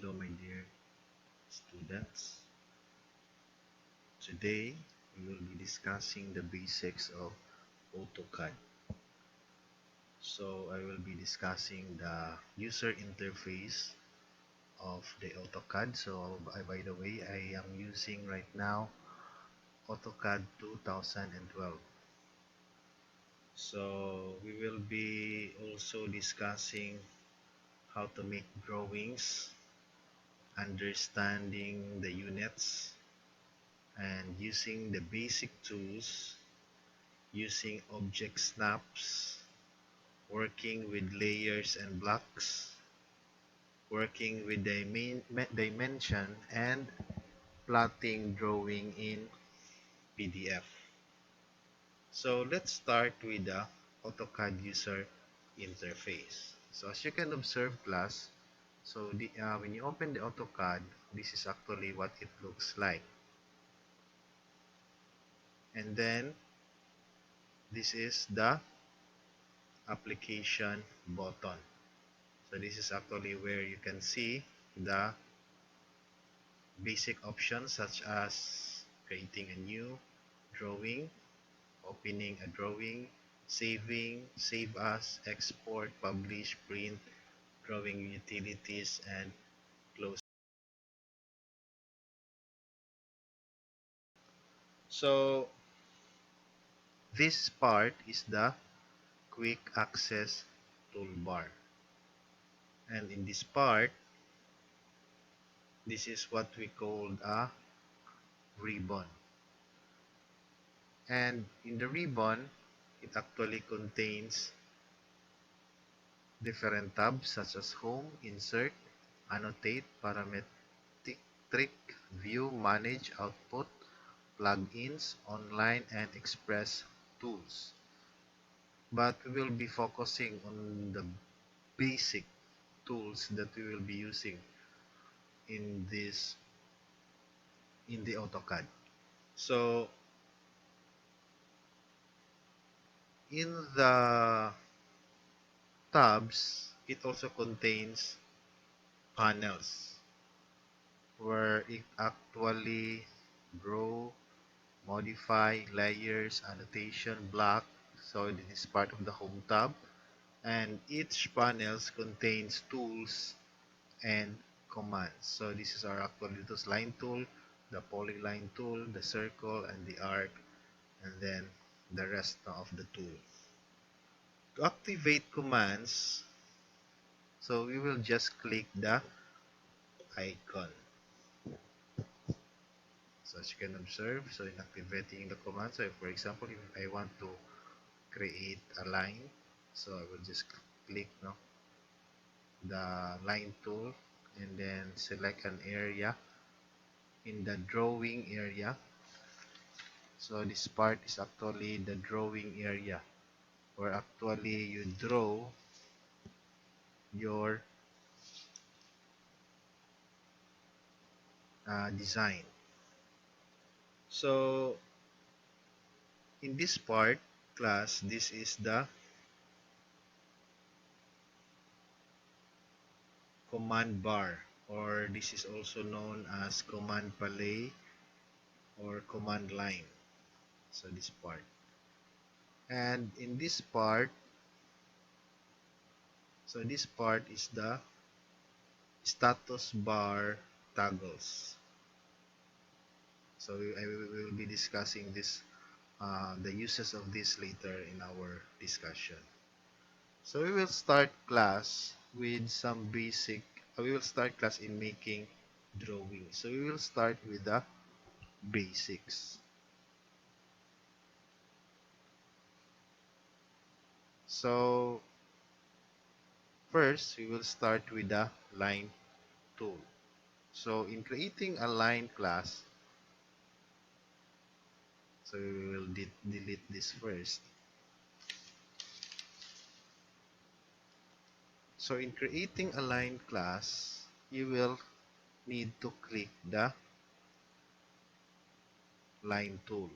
Hello, my dear students. Today we will be discussing the basics of Autocad. So, I will be discussing the user interface of the Autocad. So, by the way, I am using right now Autocad 2012. So, we will be also discussing how to make drawings, understanding the units, and using the basic tools, using object snaps, working with layers and blocks, working with dimension, and plotting drawing in PDF. So let's start with the AutoCAD user interface. So as you can observe, class, when you open the AutoCAD, this is actually what it looks like. And then this is the application button. So this is actually where you can see the basic options such as creating a new drawing, opening a drawing, saving, save as, export, publish, print, drawing utilities, and close. So this part is the quick access toolbar. And in this part, this is what we call a ribbon. And in the ribbon, it actually contains different tabs such as Home, Insert, Annotate, Parametric, View, Manage, Output, Plugins, Online, and Express tools. But we will be focusing on the basic tools that we will be using in the AutoCAD. So in the tabs, it also contains panels where it actually draw, modify, layers, annotation, block. So this is part of the home tab, and each panels contains tools and commands. So this is our actually this line tool, the polyline tool, the circle, and the arc, and then the rest of the tool. To activate commands, so we will just click the icon. So as you can observe, so in activating the command, so if, for example, if I want to create a line, so I will just click the line tool and then select an area in the drawing area. So this part is actually the drawing area where actually you draw your design. So in this part, class, this is the command bar, or this is also known as command palette or command line. So this part, and in this part, so this part is the status bar toggles. So we will be discussing this, the uses of this later in our discussion. So we will start class with some basic. We will start class in making drawing. So we will start with the basics. So first, we will start with the line tool. So in creating a line class, so we will delete this first. So in creating a line class, you will need to click the line tool.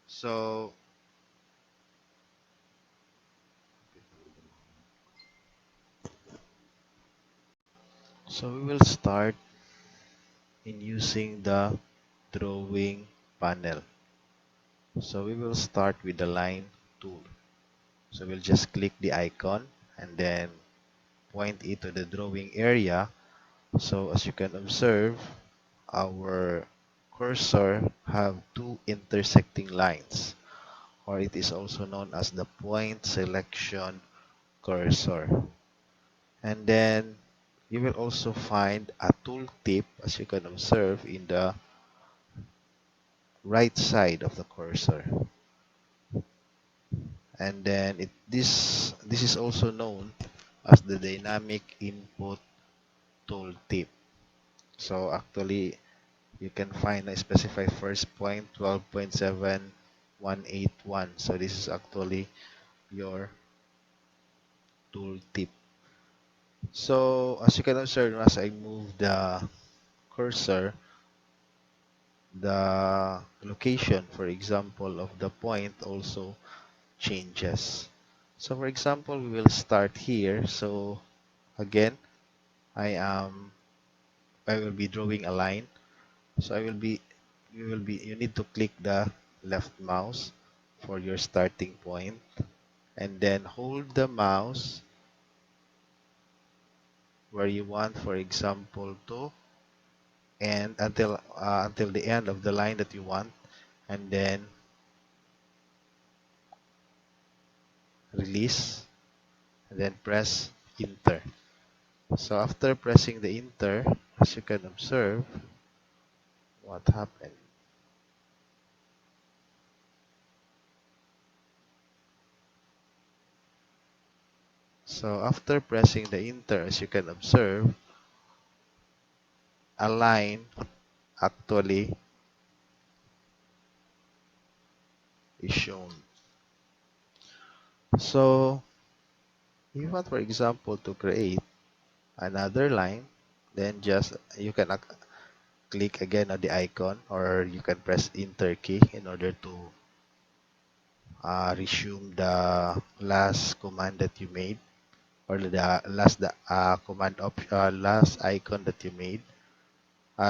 So So we will start in using the drawing panel. So we will start with the line tool. So we'll just click the icon and then point it to the drawing area. So as you can observe, our cursor have two intersecting lines, or it is also known as the point selection cursor. And then you will also find a tooltip, as you can observe, in the right side of the cursor. And then this is also known as the dynamic input tooltip. So actually you can find a specified first point 12.7181. So this is actually your tooltip. So as you can observe, as I move the cursor, the location, for example, of the point also changes. So for example, we will start here. So again, I am I will be drawing a line. So you need to click the left mouse for your starting point and then hold the mouse where you want, for example, to end until the end of the line that you want, and then release and then press enter. So after pressing the enter, as you can observe, what happened. So after pressing the enter, as you can observe, a line actually is shown. So if you want, for example, to create another line, then just you can click again on the icon, or you can press enter key in order to resume the last command that you made, or the last icon that you made,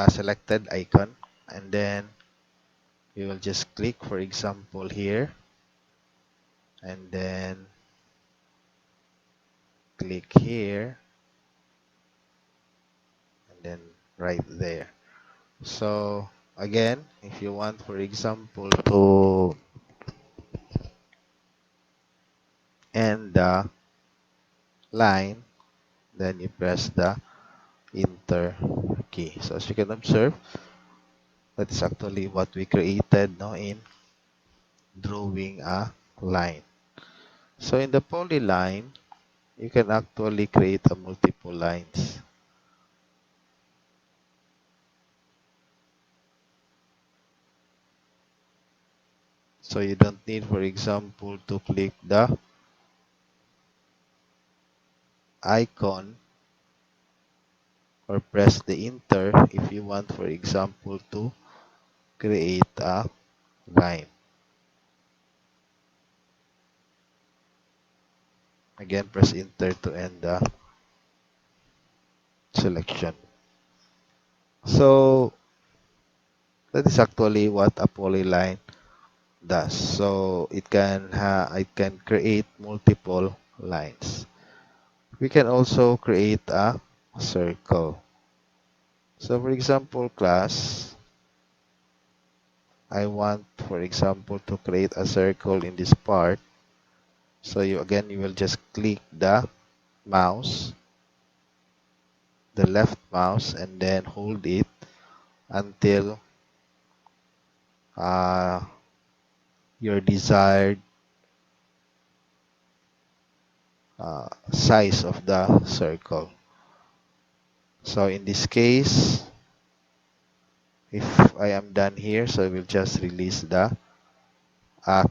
selected icon, and then you will just click, for example, here, and then click here, and then right there. So again, if you want, for example, to end the line, then you press the enter key. So as you can observe, that is actually what we created now in drawing a line. So in the polyline, you can actually create a multiple lines. So you don't need, for example, to click the icon or press the enter if you want, for example, to create a line. Again, press enter to end the selection. So that is actually what a polyline does. So it can create multiple lines. We can also create a circle. So for example, class, I want, for example, to create a circle in this part. So you will just click the mouse, the left mouse, and then hold it until uh, your desired size of the circle. So in this case, if I am done here, so I will just release the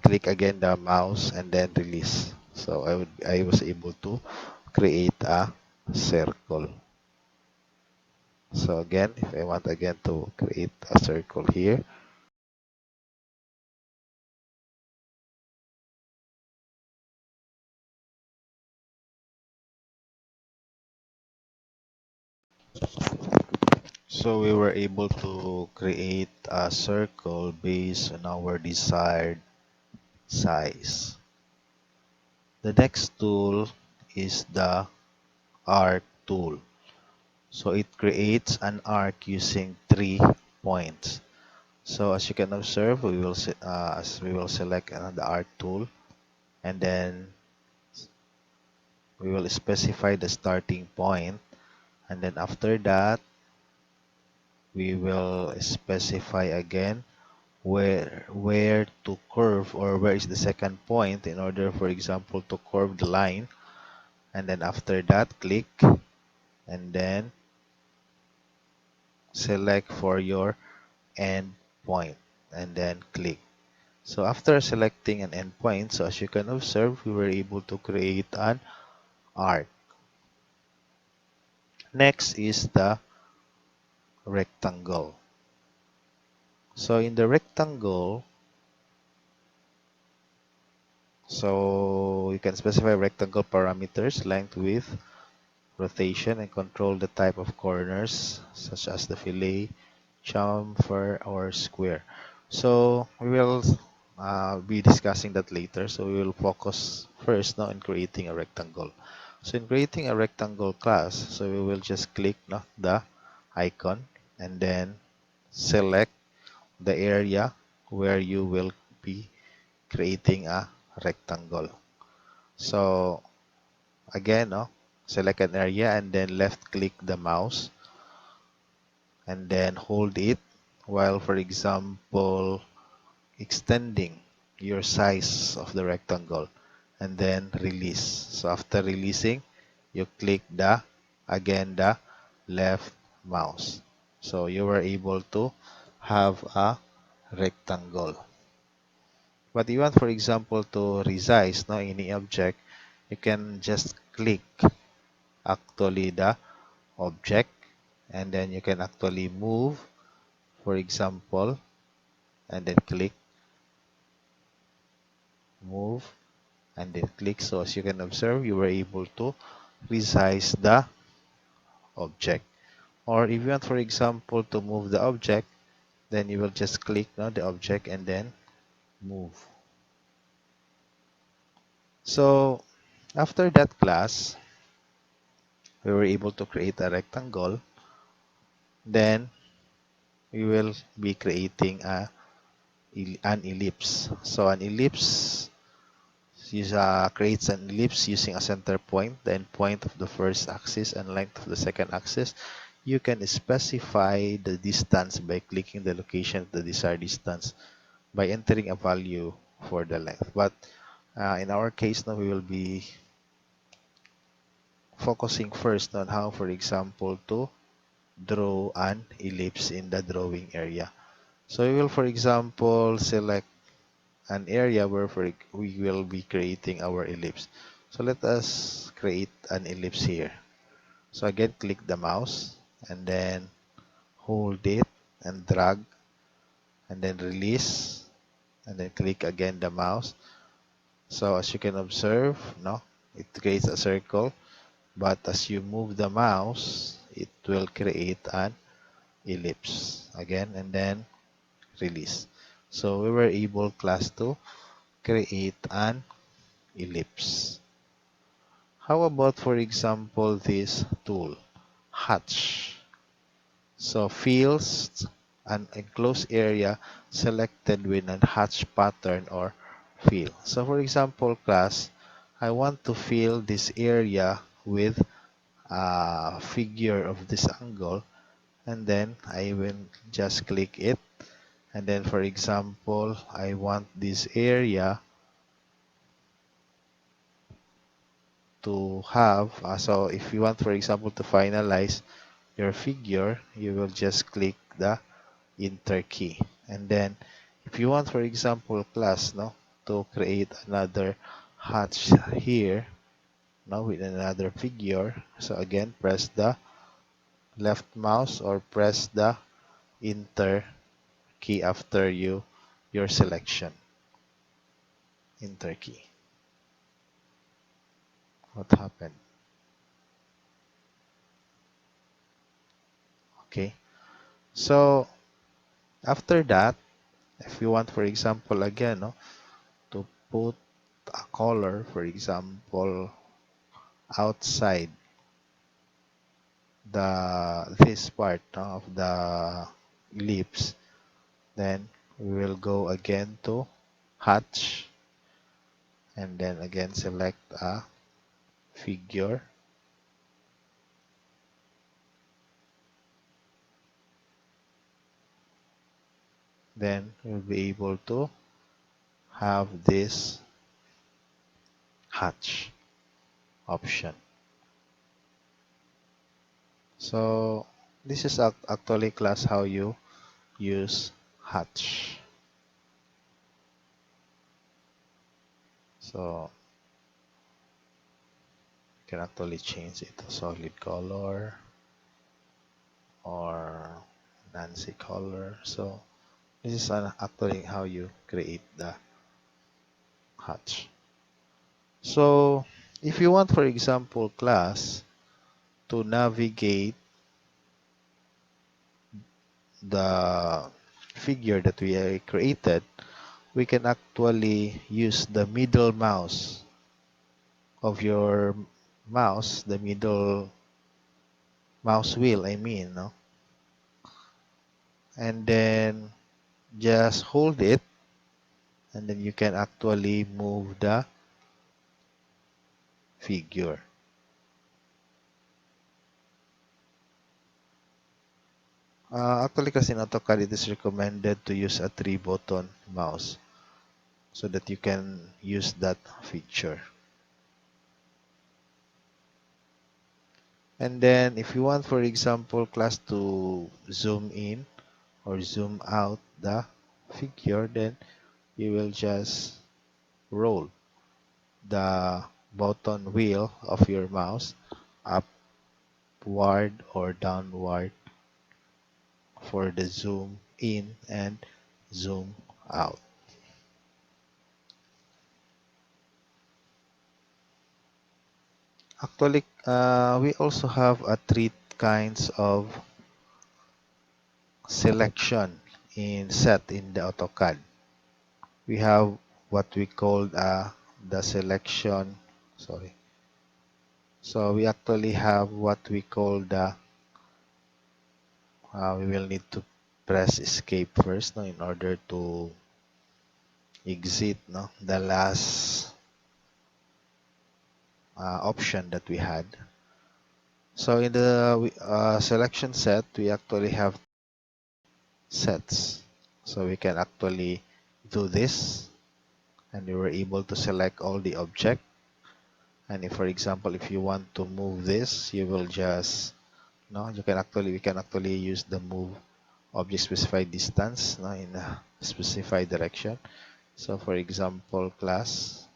click again the mouse and then release. So I was able to create a circle. So again, if I want again to create a circle here, So we were able to create a circle based on our desired size. The next tool is the arc tool. So it creates an arc using 3 points. So as you can observe, as we will select the arc tool, and then we will specify the starting point, and then after that we will specify again where to curve, or where is the second point in order, for example, to curve the line. And then after that, click, and then select for your end point, and then click. So after selecting an endpoint, so as you can observe, we were able to create an arc. Next is the rectangle. So in the rectangle, so you can specify rectangle parameters, length, width, rotation, and control the type of corners, such as the fillet, chamfer, or square. So we will be discussing that later. So we will focus first now in creating a rectangle. So in creating a rectangle class, so we will just click the icon, and then select the area where you will be creating a rectangle. So again, select an area, and then left click the mouse, and then hold it while, for example, extending your size of the rectangle, and then release. So after releasing, you click the left mouse. So you were able to have a rectangle. But you want, for example, to resize any object, you can just click actually the object, and then you can actually move, for example, and then click move, and then click. So as you can observe, you were able to resize the object. Or if you want, for example, to move the object, then you will just click the object, and then move. So after that class, we were able to create a rectangle. Then we will be creating an ellipse. So an ellipse creates an ellipse using a center point, the end point of the first axis, and length of the second axis. You can specify the distance by clicking the location of the desired distance by entering a value for the length. But in our case now, we will be focusing first on how, for example, to draw an ellipse in the drawing area. So we will, for example, select an area where we will be creating our ellipse. So let us create an ellipse here. So again, click the mouse, and then hold it and drag, and then release, and then click again the mouse. So as you can observe, it creates a circle, but as you move the mouse, it will create an ellipse again, and then release. So we were able, class, to create an ellipse. How about, for example, this tool, hatch? So fills an enclosed area selected with a hatch pattern or fill. So for example, class, I want to fill this area with a figure of this angle, and then I will just click it, and then for example, I want this area to have so if you want, for example, to finalize your figure, you will just click the enter key. And then if you want, for example, class to create another hatch here with another figure, so again, press the left mouse or press the enter key after your selection. Enter key. What happened? Okay. So after that, if you want, for example, again, no, to put a color, for example, outside this part, no, of the lips, then we will go again to hatch, and then again select a figure. Then we'll be able to have this hatch option. So this is actually class how you use hatch. So you can actually change it to solid color or Nancy color. So this is actually how you create the hatch. So if you want, for example, class to navigate the figure that we created, we can actually use the middle mouse of your mouse, the middle mouse wheel, I mean, no? And then just hold it, and then you can actually move the figure. Actually, kasi in AutoCAD, it is recommended to use a 3-button mouse so that you can use that feature. And then if you want, for example, class to zoom in or zoom out the figure, then you will just roll the button wheel of your mouse upward or downward for the zoom in and zoom out. Actually, we also have three kinds of selection in set in the AutoCAD. We have what we call the selection. Sorry. So we actually have what we call the. We will need to press escape first, no, in order to exit, no, the last option that we had. So in the selection set, we actually have sets. So we can actually do this, and we were able to select all the object. And if, for example, if you want to move this, you will just, no, we can actually use the move object specified distance, no, in a specified direction. So for example, class,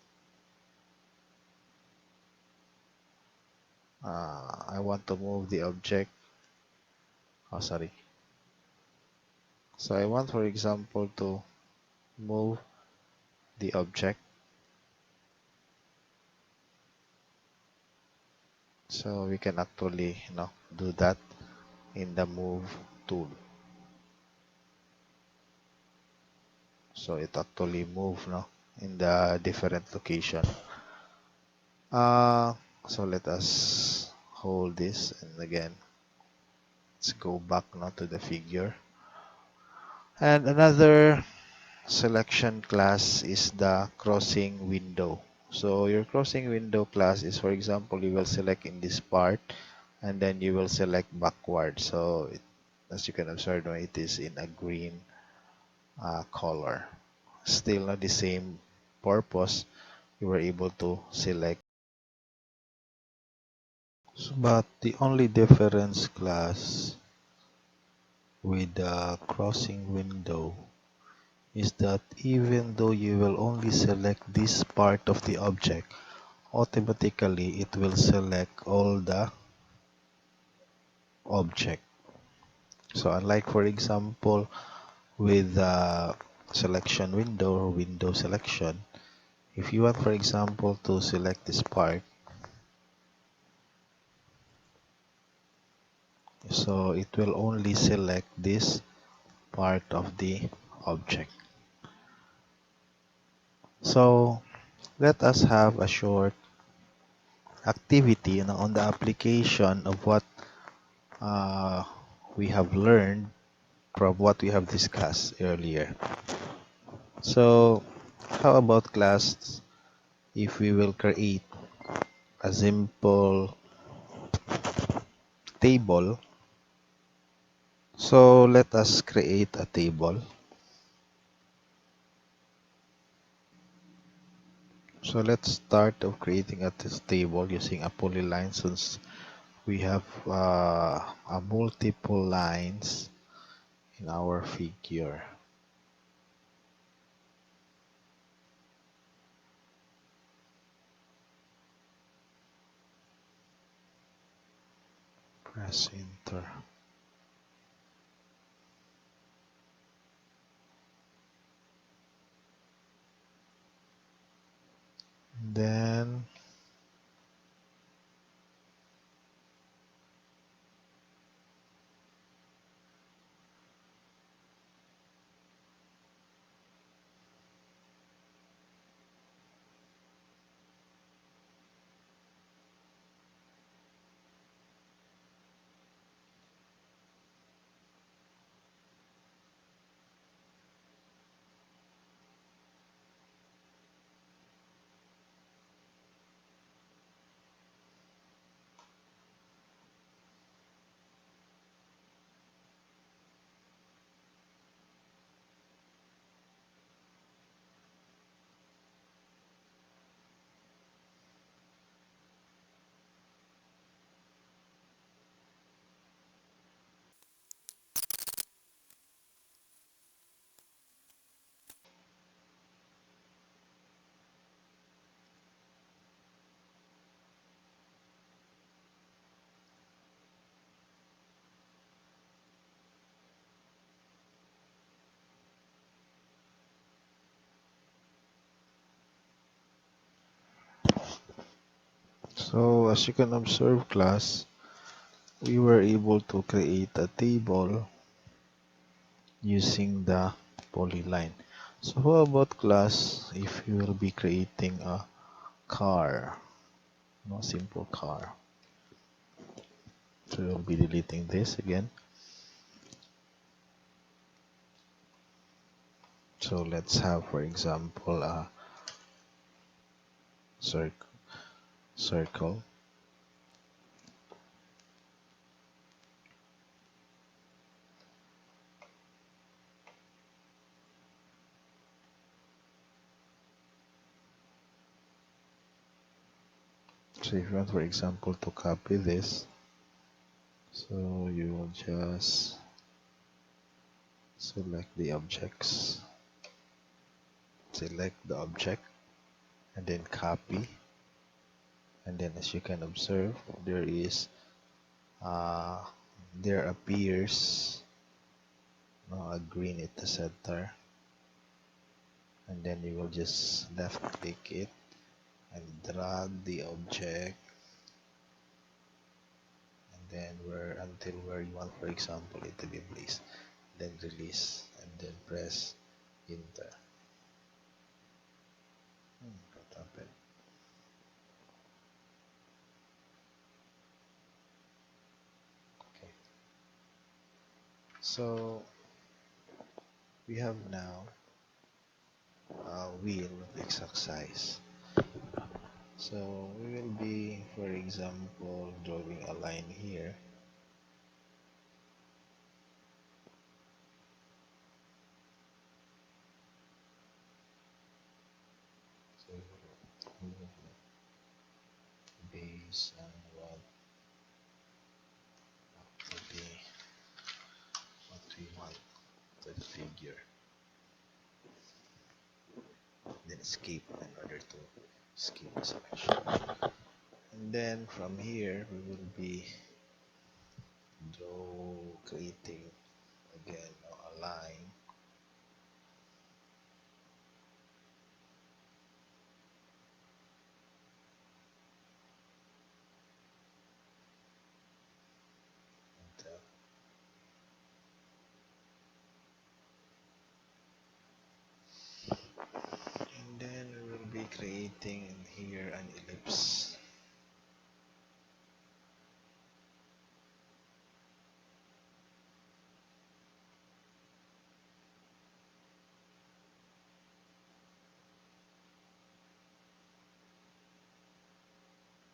I want to move the object. Oh, sorry. So I want, for example, to move the object. So we can actually, do that in the move tool. So it actually move, no, in the different location. Uh, so let us hold this, and again, let's go back now to the figure. And another selection class is the crossing window. So your crossing window class is, for example, you will select in this part, and then you will select backward. So as you can observe, no, it is in a green color. Still not the same purpose. You were able to select. But the only difference, class, with the crossing window is that even though you will only select this part of the object, automatically it will select all the object. So unlike, for example, with the selection window or window selection, if you want, for example, to select this part, So it will only select this part of the object. So let us have a short activity on the application of what uh, we have learned from what we have discussed earlier. So how about class if we will create a simple table? So let us create a table. So let's start of creating this table using a polyline, since we have a multiple lines in our figure. Press enter. Then so as you can observe class, we were able to create a table using the polyline. So how about class if you will be creating a car, no simple car. So we'll be deleting this again. So let's have, for example, a circle. So if you want, for example, to copy this, so you will just select the objects, select the object, and then copy. And then as you can observe, uh, there appears a green at the center, and then you will just left click it and drag the object, and then where you want, for example, it to be placed, then release and then press enter. What happened? Okay, so we have now a wheel of exact size. So we will be, for example, drawing a line here. So based on to be what we want for the figure, then escape in order to escape the selection. And then from here we will be creating again a line. creating in here an ellipse.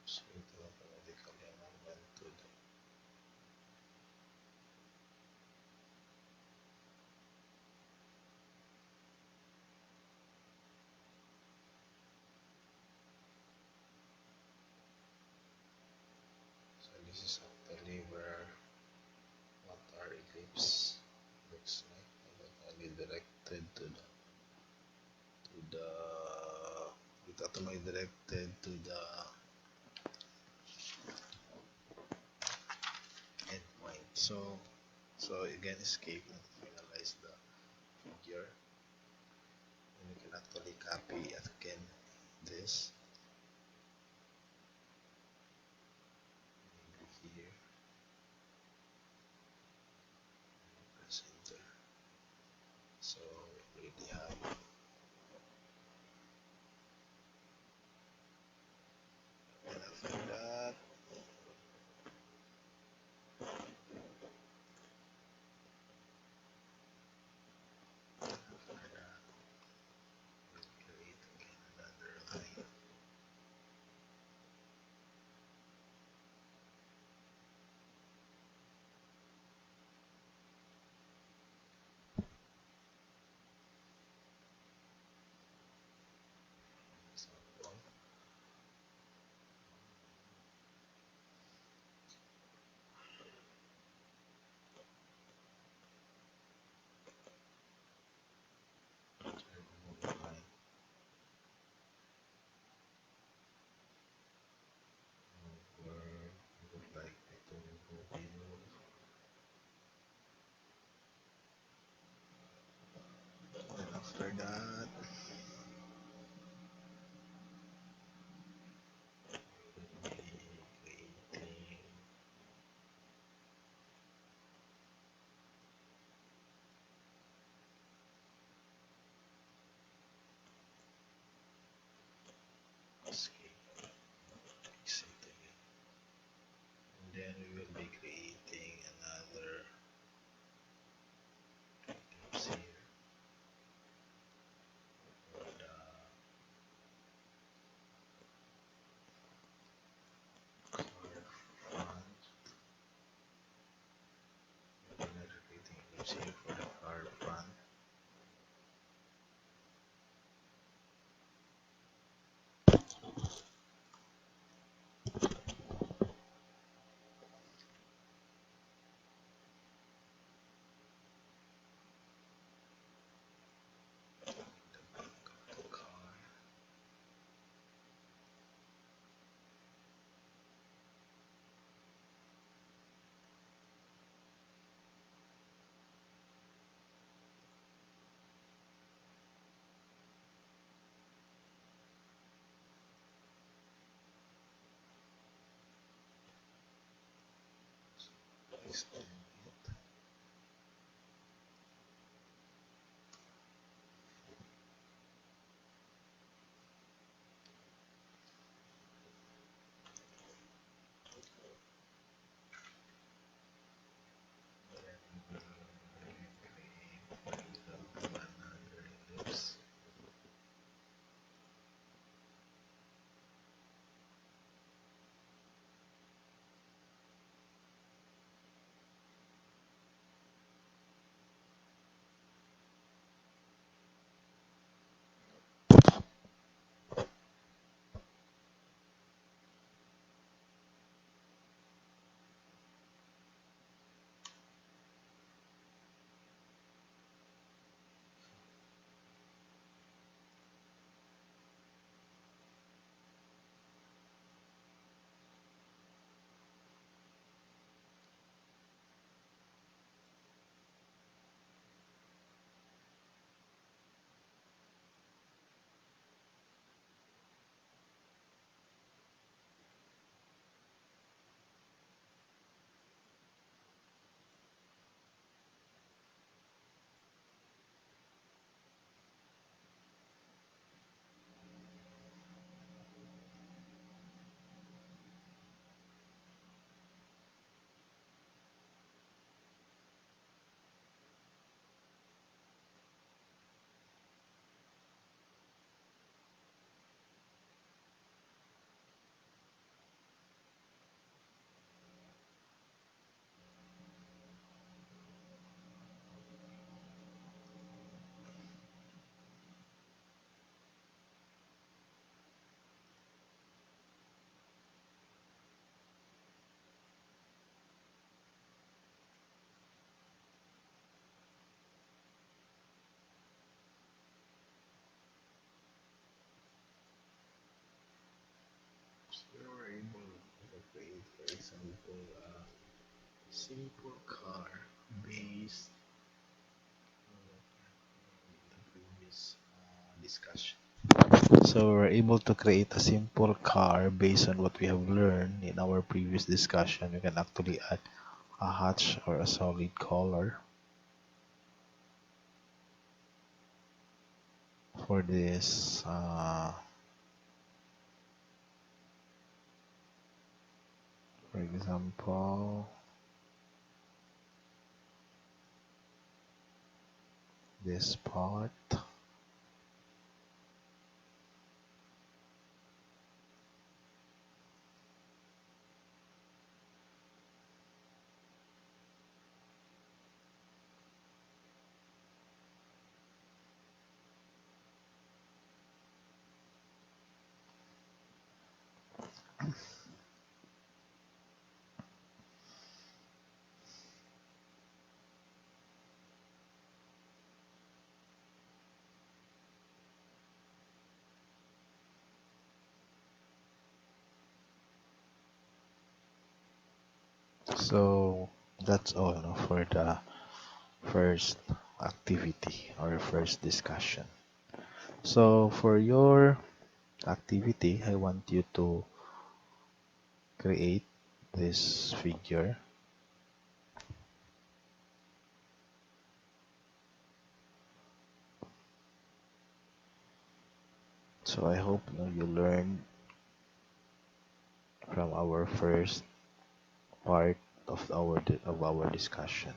So ito automatically alignment to the so this is actually where what our ellipse looks like. Automatically directed to the it automatically directed to the endpoint. So again escape and finalize the figure. And you can actually copy again this maybe here, press enter. So we already have, and after that we'll create again another line. Example. Remove line where we would like it to remove. And after that we'll be creating escape, exit again. And then we will be creating another ellipse here for the car front. Another creating ellipse here for the car front. The back of the car. Extend it. Then we will create, for example, another ellipse. create, for example, a simple car based on the previous discussion. So we're able to create a simple car based on what we have learned in our previous discussion. We can actually add a hatch or a solid color for this. For example, this part. So that's all, no, for the first activity or first discussion. So for your activity, I want you to create this figure. So I hope, you learned from our first part of our discussion.